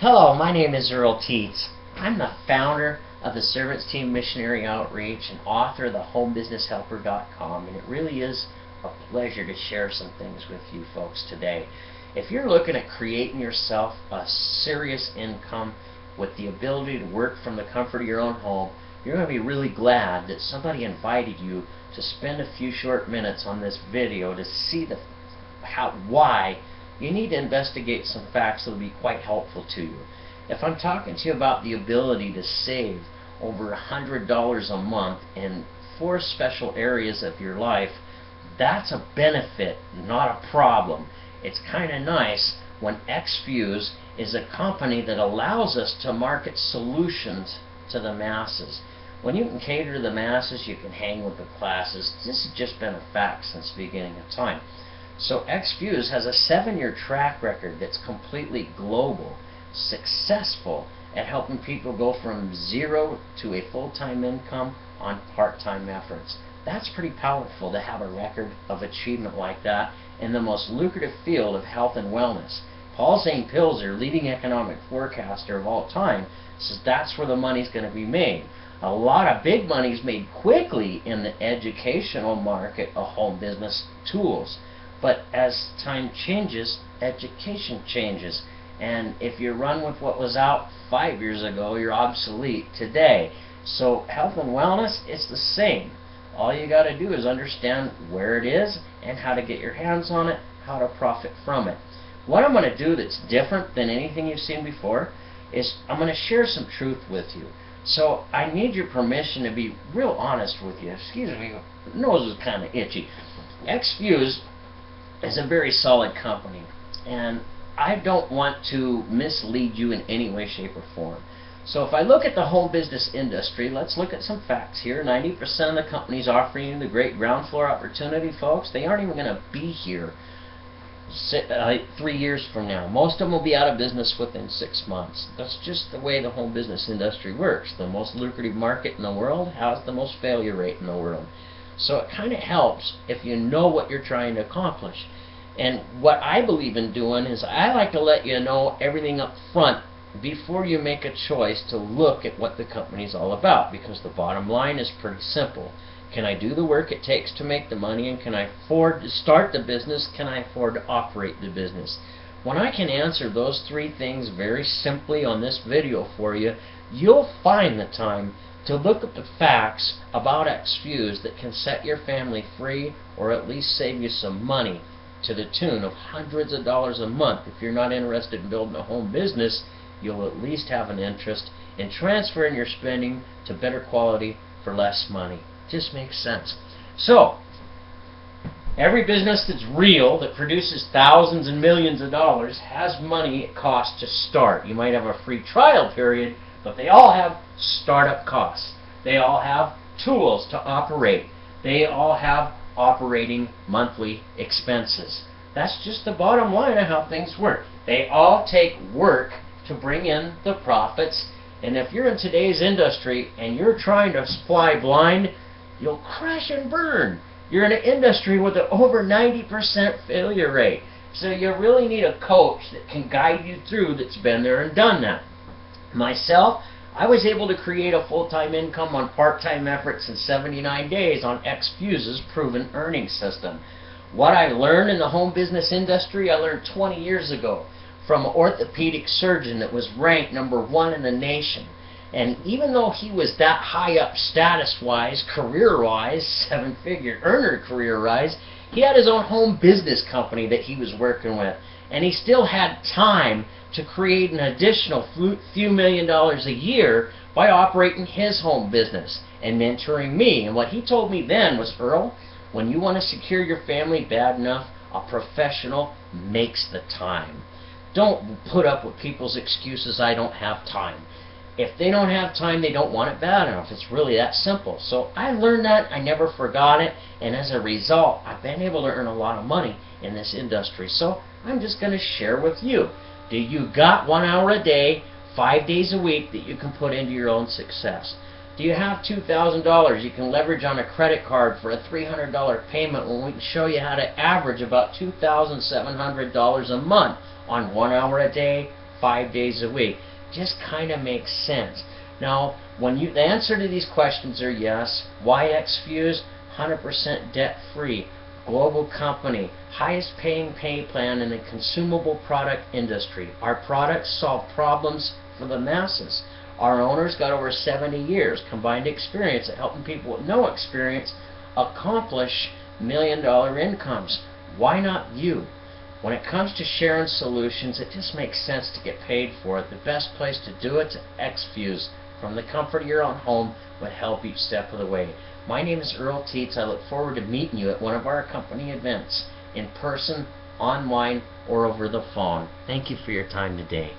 Hello, my name is Earl Teets. I'm the founder of the Servants Team Missionary Outreach and author of the HomeBusinessHelper.com, and it really is a pleasure to share some things with you folks today. If you're looking at creating yourself a serious income with the ability to work from the comfort of your own home, you're going to be really glad that somebody invited you to spend a few short minutes on this video to see why you need to investigate some facts that will be quite helpful to you. If I'm talking to you about the ability to save over $100 a month in 4 special areas of your life, that's a benefit, not a problem. It's kind of nice when Exfuze is a company that allows us to market solutions to the masses. When you can cater to the masses, you can hang with the classes. This has just been a fact since the beginning of time. So Exfuze has a 7-year track record that's completely global, successful at helping people go from zero to a full-time income on part-time efforts. That's pretty powerful to have a record of achievement like that in the most lucrative field of health and wellness. Paul St. Pilzer, leading economic forecaster of all time, says that's where the money's going to be made. A lot of big money's made quickly in the educational market of home business tools. But as time changes, education changes. And if you run with what was out 5 years ago, you're obsolete today. So health and wellness, it's the same. All you got to do is understand where it is and how to get your hands on it, how to profit from it. What I'm going to do that's different than anything you've seen before is I'm going to share some truth with you. So I need your permission to be real honest with you. Excuse me, my nose is kind of itchy. Exfuze is a very solid company, and I don't want to mislead you in any way, shape, or form. So if I look at the home business industry, let's look at some facts here. 90% of the companies offering you the great ground floor opportunity, folks, they aren't even going to be here 3 years from now. Most of them will be out of business within 6 months. That's just the way the home business industry works. The most lucrative market in the world has the most failure rate in the world. So it kind of helps if you know what you're trying to accomplish. And what I believe in doing is I like to let you know everything up front before you make a choice to look at what the company's all about, because the bottom line is pretty simple. Can I do the work it takes to make the money, and can I afford to start the business? Can I afford to operate the business? When I can answer those 3 things very simply on this video for you, you'll find the time to look at the facts about Exfuze that can set your family free, or at least save you some money to the tune of hundreds of dollars a month. If you're not interested in building a home business, you'll at least have an interest in transferring your spending to better quality for less money. Just makes sense. So, every business that's real, that produces thousands and millions of dollars, has money it costs to start. You might have a free trial period, but they all have startup costs. They all have tools to operate. They all have operating monthly expenses. That's just the bottom line of how things work. They all take work to bring in the profits, and if you're in today's industry and you're trying to fly blind, you'll crash and burn. You're in an industry with an over 90% failure rate. So you really need a coach that can guide you through, that's been there and done that. Myself, I was able to create a full-time income on part-time efforts in 79 days on Exfuze's proven earning system. What I learned in the home business industry, I learned 20 years ago from an orthopedic surgeon that was ranked #1 in the nation. And even though he was that high up status-wise, career-wise, 7-figure earner career-wise, he had his own home business company that he was working with. And he still had time to create an additional few $1,000,000 a year by operating his home business and mentoring me. And what he told me then was, Earl, when you want to secure your family bad enough, a professional makes the time. Don't put up with people's excuses, I don't have time. If they don't have time, they don't want it bad enough. It's really that simple. So I learned that, I never forgot it, and as a result, I've been able to earn a lot of money in this industry. So I'm just going to share with you. Do you got 1 hour a day, 5 days a week that you can put into your own success? Do you have $2,000 you can leverage on a credit card for a $300 payment when we can show you how to average about $2,700 a month on 1 hour a day, 5 days a week. Just kind of makes sense. Now, when the answer to these questions are yes, why Exfuze? 100% debt-free, global company, highest paying pay plan in the consumable product industry. Our products solve problems for the masses. Our owners got over 70 years combined experience at helping people with no experience accomplish million-dollar incomes. Why not you? When it comes to sharing solutions, it just makes sense to get paid for it. The best place to do it's Exfuze. From the comfort of your own home with help each step of the way. My name is Earl Teets. I look forward to meeting you at one of our company events, in person, online, or over the phone. Thank you for your time today.